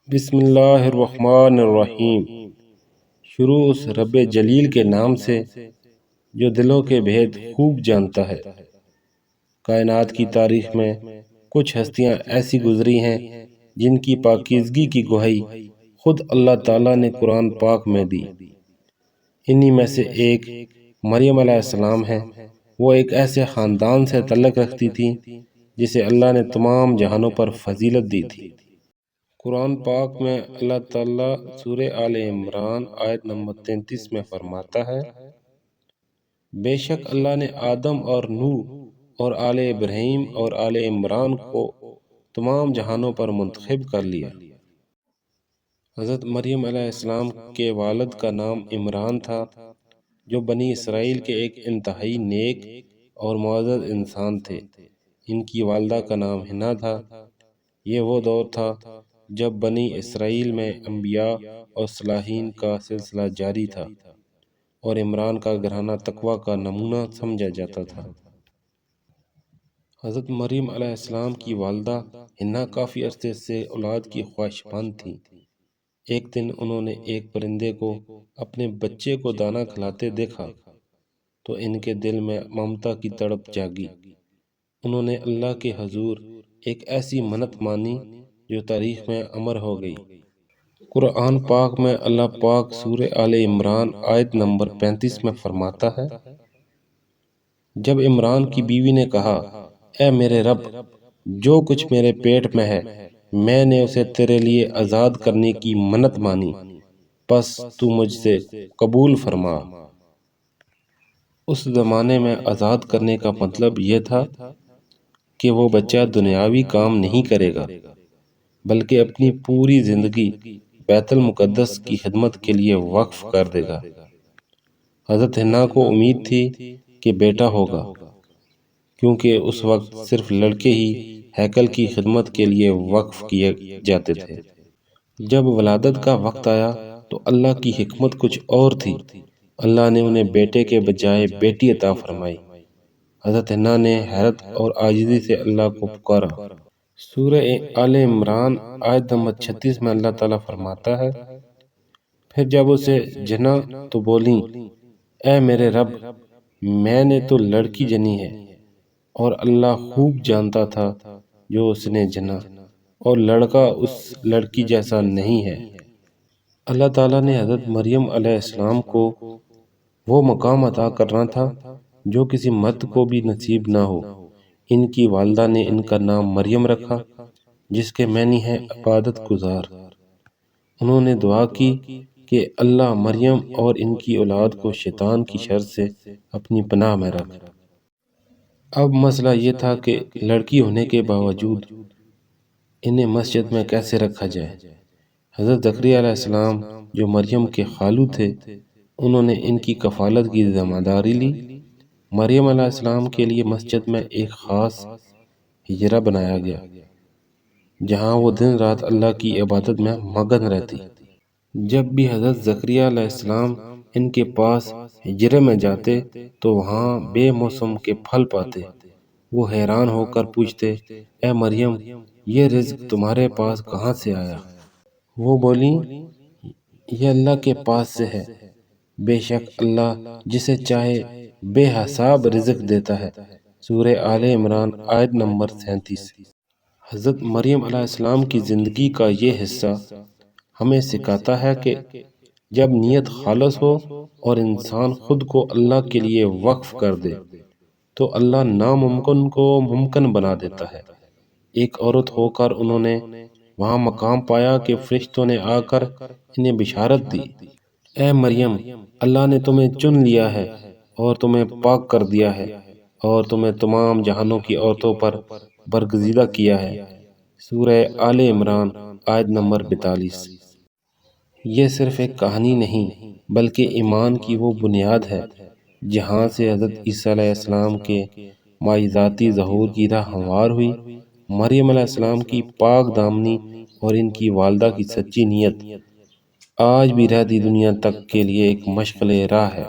بسم اللہ الرحمن الرحیم۔ شروع اس رب جلیل کے نام سے جو دلوں کے بھید خوب جانتا ہے۔ کائنات کی تاریخ میں کچھ ہستیاں ایسی گزری ہیں جن کی پاکیزگی کی گواہی خود اللہ تعالیٰ نے قرآن پاک میں دی۔ انہی میں سے ایک مریم علیہ السلام ہے۔ وہ ایک ایسے خاندان سے تعلق رکھتی تھی جسے اللہ نے تمام جہانوں پر فضیلت دی تھی۔ قرآن پاک میں اللہ تعالیٰ سورہ آل عمران آیت نمبر 33 میں فرماتا ہے، بے شک اللہ نے آدم اور نوح اور آل ابراہیم اور آل عمران کو تمام جہانوں پر منتخب کر لیا۔ حضرت مریم علیہ السلام کے والد کا نام عمران تھا، جو بنی اسرائیل کے ایک انتہائی نیک اور معزز انسان تھے۔ ان کی والدہ کا نام حنا تھا۔ یہ وہ دور تھا جب بنی اسرائیل میں انبیاء اور صالحین کا سلسلہ جاری تھا، اور عمران کا گھرانہ تقویٰ کا نمونہ سمجھا جاتا تھا۔ حضرت مریم علیہ السلام کی والدہ حنا کافی عرصے سے اولاد کی خواہشمند تھیں۔ ایک دن انہوں نے ایک پرندے کو اپنے بچے کو دانہ کھلاتے دیکھا تو ان کے دل میں ممتا کی تڑپ جاگی۔ انہوں نے اللہ کے حضور ایک ایسی منت مانی جو تاریخ میں امر ہو گئی۔ قرآن پاک میں اللہ پاک سورہ آل عمران آیت نمبر 35 میں فرماتا ہے، جب عمران کی بیوی نے کہا، اے میرے رب، جو کچھ میرے پیٹ میں ہے میں نے اسے تیرے لیے آزاد کرنے کی منت مانی، پس تو مجھ سے قبول فرما۔ اس زمانے میں آزاد کرنے کا مطلب یہ تھا کہ وہ بچہ دنیاوی کام نہیں کرے گا، بلکہ اپنی پوری زندگی بیت المقدس کی خدمت کے لیے وقف کر دے گا۔ حضرت حنا کو امید تھی کہ بیٹا ہوگا، کیونکہ اس وقت صرف لڑکے ہی ہیکل کی خدمت کے لیے وقف کیے جاتے تھے۔ جب ولادت کا وقت آیا تو اللہ کی حکمت کچھ اور تھی۔ اللہ نے انہیں بیٹے کے بجائے بیٹی عطا فرمائی۔ حضرت حنا نے حیرت اور عاجزی سے اللہ کو پکارا۔ سورہ آل عمران آیت نمبر 36 میں اللہ تعالیٰ فرماتا ہے، پھر جب اسے جنا تو بولیں، اے میرے رب، میں نے تو لڑکی جنی ہے، اور اللہ خوب جانتا تھا جو اس نے جنا، اور لڑکا اس لڑکی جیسا نہیں ہے۔ اللہ تعالیٰ نے حضرت مریم علیہ السلام کو وہ مقام عطا کرنا تھا جو کسی مرد کو بھی نصیب نہ ہو۔ ان کی والدہ نے ان کا نام مریم رکھا، جس کے معنی ہے عبادت گزار۔ انہوں نے دعا کی کہ اللہ مریم اور ان کی اولاد کو شیطان کی شر سے اپنی پناہ میں رکھ۔ اب مسئلہ یہ تھا کہ لڑکی ہونے کے باوجود انہیں مسجد میں کیسے رکھا جائے۔ حضرت زکریا علیہ السلام جو مریم کے خالو تھے، انہوں نے ان کی کفالت کی ذمہ داری لی۔ مریم علیہ السلام کے لیے مسجد میں ایک خاص حجرہ بنایا گیا، جہاں وہ دن رات اللہ کی عبادت میں مگن رہتی۔ جب بھی حضرت زکریا علیہ السلام ان کے پاس حجرے میں جاتے تو وہاں بے موسم کے پھل پاتے۔ وہ حیران ہو کر پوچھتے، اے مریم، یہ رزق تمہارے پاس کہاں سے آیا؟ وہ بولیں، یہ اللہ کے پاس سے ہے، بے شک اللہ جسے چاہے بے حساب رزق دیتا ہے۔ سورہ آل عمران آیت نمبر 37۔ حضرت مریم علیہ السلام کی زندگی کا یہ حصہ ہمیں سکھاتا ہے کہ جب نیت خالص ہو اور انسان خود کو اللہ کے لیے وقف کر دے تو اللہ ناممکن کو ممکن بنا دیتا ہے۔ ایک عورت ہو کر انہوں نے وہاں مقام پایا کہ فرشتوں نے آ کر انہیں بشارت دی، اے مریم، اللہ نے تمہیں چن لیا ہے اور تمہیں پاک کر دیا ہے، اور تمہیں تمام جہانوں کی عورتوں پر برگزیدہ کیا ہے۔ سورہ آل عمران آیت نمبر 42۔ یہ صرف ایک کہانی نہیں بلکہ ایمان کی وہ بنیاد ہے جہاں سے حضرت عیسیٰ علیہ السلام کے معجزاتی ظہور کی راہ ہموار ہوئی۔ مریم علیہ السلام کی پاک دامنی اور ان کی والدہ کی سچی نیت آج بھی رہتی دنیا تک کے لیے ایک مشعل راہ ہے۔